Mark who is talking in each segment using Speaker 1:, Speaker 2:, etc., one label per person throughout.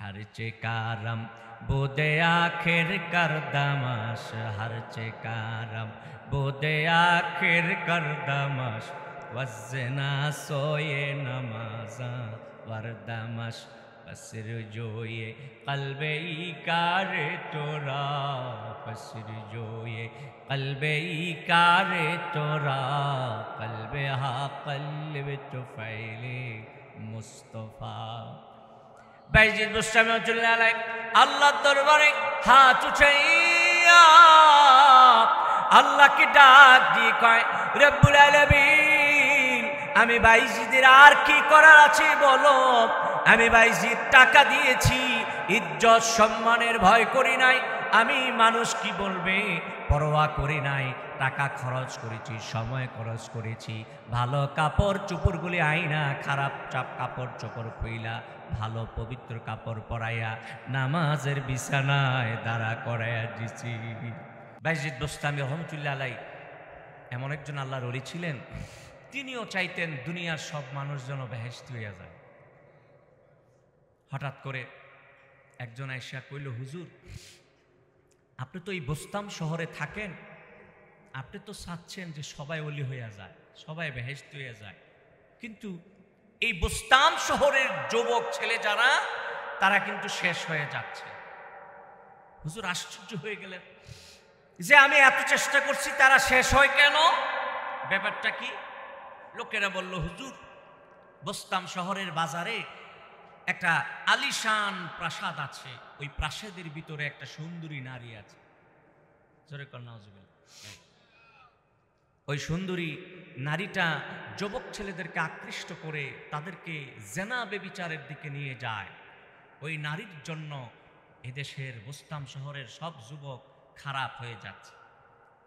Speaker 1: हरचे कारम बोदे आखिर कर दमश, हरचे कारम बोदे आखिर कर दमश, वज़ना सोए नमाज़ा वरदमश, बसर जोए कल्बे इकार तोरा, बसर जोए कल्बे इकार तोरा, कल्बे हा कल्ब तुफैले मुस्तफा। বাইজিদ বুস্তামি রহমাতুল্লাহ আলাইহি আল্লাহর দরবারে হাত উঠাইয়া আল্লাহকে ডাক দিয়ে কয়, রব্বুল আলামিন, আমি বাইজিদের আর কি করার আছে বলো। আমি বাইজিদ টাকা দিয়েছি, ইজ্জত সম্মানের ভয় করি নাই, আমি মানুষ কি বলবে পরোয়া করি নাই। টাকা খরচ করেছি, সময় খরচ করেছি, ভালো কাপড় চোপড়গুলি আইনা খারাপ কাপড় চোপড় পইলা ভালো পবিত্র কাপড় পরাইয়া নামাজের বিছানায় দাঁড়া করাইয়া দিছি। বাইজিদ বুস্তামি রহমাতুল্লাহ আলাইহি এমন একজন আল্লাহর ওলি ছিলেন, তিনিও চাইতেন দুনিয়ার সব মানুষ যেন বেহেশতি হইয়া যায়। হঠাৎ করে একজন আইসা কইল, হুজুর, আপনি তো এই বোস্তাম শহরে থাকেন, আপনি তো চাচ্ছেন যে সবাই ওলি হইয়া যায়, সবাই বেহেশতি হইয়া যায়, কিন্তু এই বোস্তাম শহরের যুবক ছেলে যারা, তারা কিন্তু শেষ হয়ে যাচ্ছে। হুজুর আশ্চর্য হয়ে গেলেন যে আমি এত চেষ্টা করছি, তারা শেষ হয় কেন, ব্যাপারটা কি? লোকেরা বলল, হুজুর, বোস্তাম শহরের বাজারে একটা আলিশান প্রাসাদ আছে, ওই প্রাসাদের ভিতরে একটা সুন্দরী নারী আছে। জোরে কর নাউজুবিল্লাহ। ওই সুন্দরী নারীটা যুবক ছেলেদেরকে আকৃষ্ট করে তাদেরকে জেনা বেবিচারের দিকে নিয়ে যায়। ওই নারীর জন্য এদেশের বোস্তাম শহরের সব যুবক খারাপ হয়ে যাচ্ছে।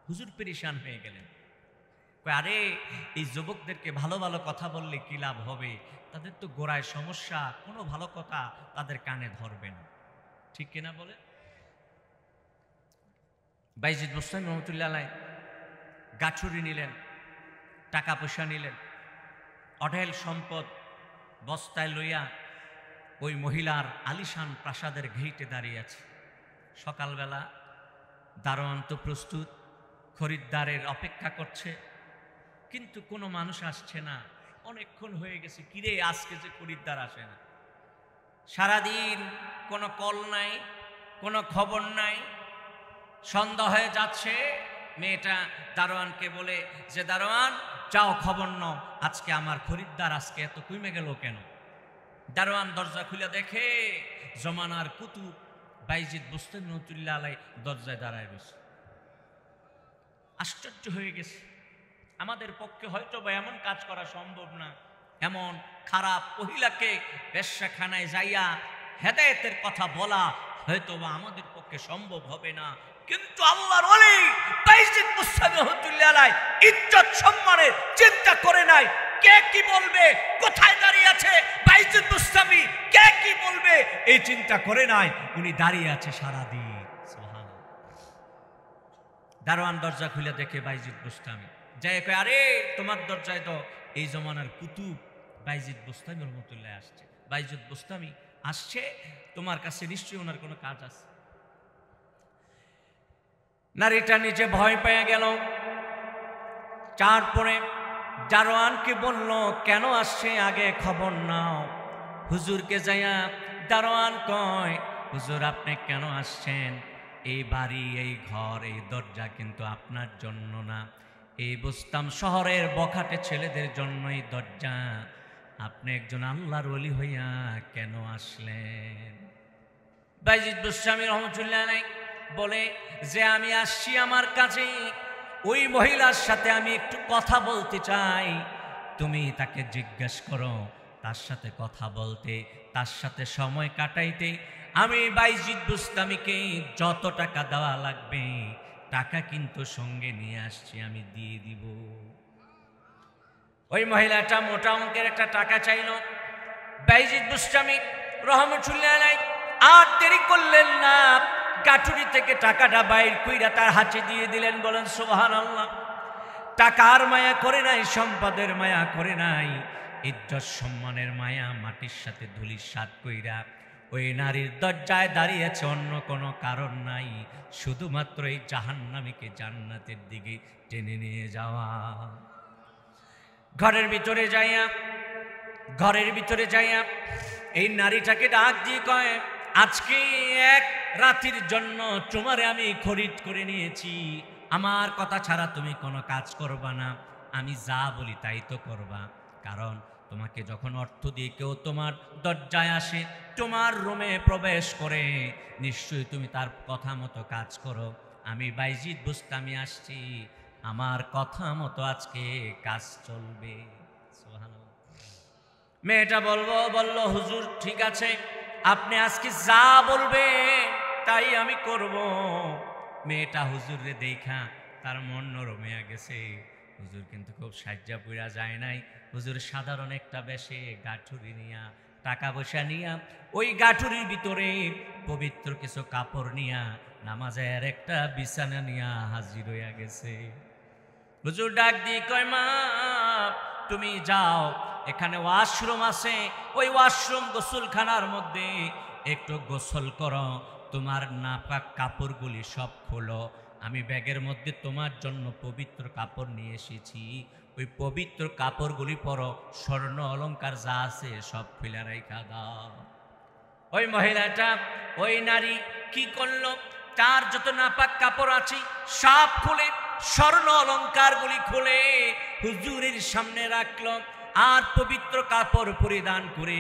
Speaker 1: হুজুর পেরেশান হয়ে গেলেন, আরে এই যুবকদেরকে ভালো ভালো কথা বললে কি লাভ হবে, তাদের তো গোড়ায় সমস্যা, কোনো ভালো কথা তাদের কানে ধরবে না, ঠিক কিনা বলে? বাইজিদ বুস্তামি রহমাতুল্লাহ আলাইহি গাছুরি নিলেন, টাকা পয়সা নিলেন, অঢেল সম্পদ বস্তায় লইয়া ওই মহিলার আলিশান প্রাসাদের গেইটে দাঁড়িয়ে আছে। সকালবেলা দারোয়ান তো প্রস্তুত, খরিদ্দারের অপেক্ষা করছে, কিন্তু কোনো মানুষ আসছে না। অনেকক্ষণ হয়ে গেছে, কিরে আজকে যে খরিদ্দার আসে না, সারাদিন কোনো কল নাই, কোনো খবর নাই। সন্ধ্যা হয়ে যাচ্ছে, মেয়েটা দারোয়ানকে বলে যে, দারোয়ান যাও খবর নাও, আজকে আমার খরিদ্দার আজকে এত কমে গেল কেন? দারোয়ান দরজা খুলে দেখে জমানার কুতুব বাইজিদ বুস্তামি রহমাতুল্লাহ আলাইহি দরজায় দাঁড়ায় রয়েছে। আশ্চর্য হয়ে গেছে, আমাদের পক্ষে হয়তো বা এমন কাজ করা সম্ভব না, এমন খারাপ মহিলাকে বেশ্যাখানায় যাইয়া হেদায়েতের কথা বলা হয়তো বা আমাদের পক্ষে সম্ভব হবে না, কিন্তু আল্লাহর ওলি বাইজিদ বুস্তামি রহমাতুল্লাহ আলাইহি ইজ্জত সম্মানের চিন্তা করে নাই। কে কি বলবে, কোথায় দাঁড়িয়ে আছে বাইজিদ বুস্তামি, কে কি বলবে এই চিন্তা করে নাই, উনি দাঁড়িয়ে আছে সারাদিন। সুবহানাল্লাহ। দারোয়ান দরজা খুলে দেখে বাইজিদ বুস্তামি, যাই কয়, আরে তোমার দরজায় তো এই জমানার কুতুব বাইজিদ বুস্তামি রহমাতুল্লাহ আসছে। বাইজিদ বুস্তামি আসছে, তোমার কাছে নিশ্চয়ই ওনার কোনো কাজ আছে। নারীটা নিজে ভয় পেয়ে গেল, তারপরে দারোয়ানকে বলল, কেন আসছে আগে খবর নাও। হুজুরকে যাইয়া দারোয়ান কয়, হুজুর আপনি কেন আসছেন? এই বাড়ি, এই ঘর, এই দরজা কিন্তু আপনার জন্য না, এই বোস্তাম শহরের বখাটে ছেলেদের জন্য এই দরজা। আপনি একজন আল্লাহর ওলি হইয়া কেন আসলেন? বাইজিদ বুস্তামি রহমাতুল্লাহ আলাইহি বলে যে, আমি আসছি আমার কাছে, ওই মহিলার সাথে আমি একটু কথা বলতে চাই, তুমি তাকে জিজ্ঞেস করো, তার সাথে কথা বলতে, তার সাথে সময় কাটাইতে আমি বাইজিদ বুস্তামিকে যত টাকা দেওয়া লাগবে টাকা কিন্তু সঙ্গে নিয়ে আসছি, আমি দিয়ে দিব। ওই মহিলাটা মোটা অঙ্কের একটা টাকা চাইল। বাইজিদ বুস্তামি রহমাতুল্লাহ আলাইহি আর দেরি করলেন না, গাঠুরি থেকে টাকাটা বাইর কইরা তার হাতে দিয়ে দিলেন। বলেন সুবহানাল্লাহ। টাকার মায়া করে নাই, সম্পদের মায়া করে নাই, ইজ্জত সম্মানের মায়া মাটির সাথে ধুলির সাত কইরা ওই নারীর দরজায় দাঁড়িয়েছে, অন্য কোনো কারণ নাই, শুধুমাত্র এই জাহান্নামীকে জান্নাতের দিকে টেনে নিয়ে যাওয়া। ঘরের ভিতরে যাইয়া এই নারীটাকে ডাক দিয়ে কয়, আজকে এক রাতের জন্য তোমারে আমি খরিদ করে নিয়েছি, আমার কথা ছাড়া তুমি কোনো কাজ করবা না, আমি যা বলি তাই তো করবা। কারণ তোমাকে যখন অর্থ দিয়ে কেউ তোমার দরজায় আসে, তোমার রুমে প্রবেশ করে, নিশ্চয়ই তুমি তার কথা মতো কাজ করো। আমি বাইজিদ বুস্তামি আসছি, আমার কথা মতো আজকে কাজ চলবে। সুবহানাল্লাহ। মেয়েটা বলল, হুজুর ঠিক আছে, আপনি আজকে যা বলবে তাই আমি করব। মেয়েটা হুজুরে দেখা তার মন নরম হয়ে গেছে। হুজুর কিন্তু খুব সাজ্জা পুরা যায় নাই। হুজুর সাধারণ একটা বেশে গাঠুরি নিয়া, টাকা পয়সা নিয়া, ওই গাঠুরির ভিতরে পবিত্র কিছু কাপড় নিয়া, নামাজের একটা বিছানা নিয়া হাজির হইয়া গেছে। হুজুর ডাক দিয়ে কয়, মা তুমি যাও, এখানে ওয়াশরুম আছে, ওই ওয়াশরুম গোসলখানার মধ্যে একটু গোসল করো, তোমার নাপাক কাপড়গুলি সব খোলো, আমি ব্যাগের মধ্যে তোমার জন্য পবিত্র কাপড় নিয়ে এসেছি, ওই পবিত্র কাপড়গুলি পরো, স্বর্ণ অলংকার যা আছে সব খুলে রাইখা দাও। ওই মহিলাটা, ওই নারী কি করলো, তার যত নাপাক কাপড় আছে সব খুলে, স্বর্ণ অলংকারগুলি খুলে হুজুরের সামনে রাখলো, আর পবিত্র কাপড় পরিধান করে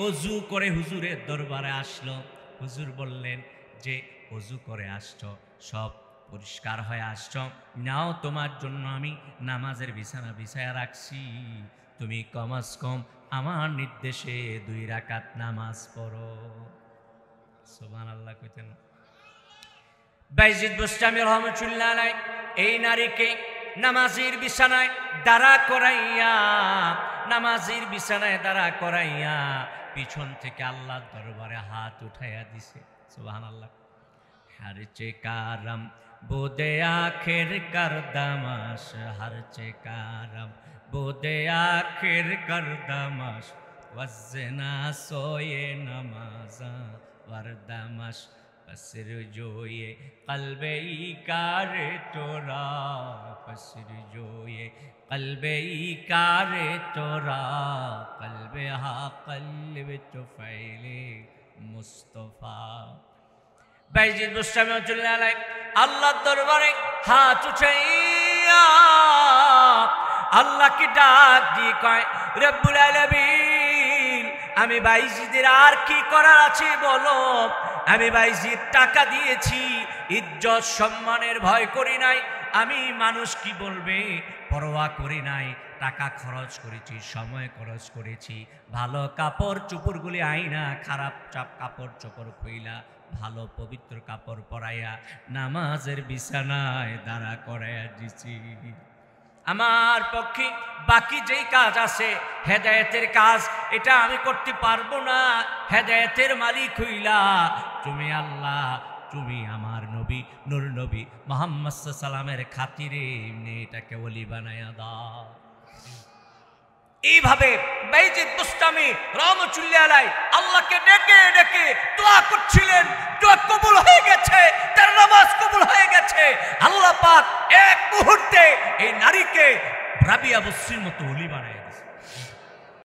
Speaker 1: অজু করে হুজুরের দরবারে আসলো। হুজুর বললেন যে অজু করে আসছো, সব পরিষ্কার হয়ে আসছো, নাও তোমার জন্য আমি নামাজের বিছানা বিছায়া রাখছি, তুমি কমাস কম আমার নির্দেশে 2 রাকাত নামাজ পড়ো। সুবহানাল্লাহ কইতেন। বাইজিদ বুস্তামি রহমাতুল্লাহ আলাইহি এই নারীকে নামাজের বিছানায় দাঁড়া করাইয়া পিছন থেকে আল্লাহর দরবারে হাত উঠাইয়া দিছে। সুবহানাল্লাহ। হারচে কারম বোদে আখের করদমাস, হারচে কারম বোদে আখের করদমাস, ওয়াজনা সোয়ে নমাজা ওয়ারদমাস, पसर जोए कल्बे कारे तोरा, पसर जोए कल्बे कारे तोरा, कल्बे हा कल्बे तो फैले मुस्तफा। বাইজিদ বুস্তামি রাহমাতুল্লাহ আলাইহি আল্লাহর দরবারে হাত উঠাইয়া আল্লাহকে ডাক দিয়ে কয়, রব্বুল আলামিন, আমি বাইজিদের আর কি করার আছে বলো, আমি বাইজিদ টাকা দিয়েছি, ইজ্জত সম্মানের ভয় করি নাই, আমি মানুষ কি বলবে পরোয়া করি নাই, টাকা খরচ করেছি, সময় খরচ করেছি, ভালো কাপড় চোপড়গুলি আইনা খারাপ কাপড় চোপড় খুইলা ভালো পবিত্র কাপড় পরাইয়া নামাজের বিছানায় দাঁড়া করাইয়া দিছি। আমার পক্ষে বাকি যেই কাজ আছে হেদায়েতের কাজ, এটা আমি করতে পারবো না, হেদায়েতের মালিক হইলা তুমি আল্লাহ, তুমি আমার নবী নূর নবী মুহাম্মদ সাল্লাল্লাহু আলাইহি সাল্লামের খাতিরে এটাকে ওলি বানায়া দাও। এইভাবে বাইজিদ বুস্তামি রহমাতুল্লাহ আলাইহি আল্লাহকে ডেকে ডেকে দোয়া করছিলেন, দোয়া কবুল হয়ে গেছে, তার নামাজ কবুল হয়ে গেছে। আল্লাহ পাক এক মুহূর্তে এই নারীকে রাবিয়া বসরির মতো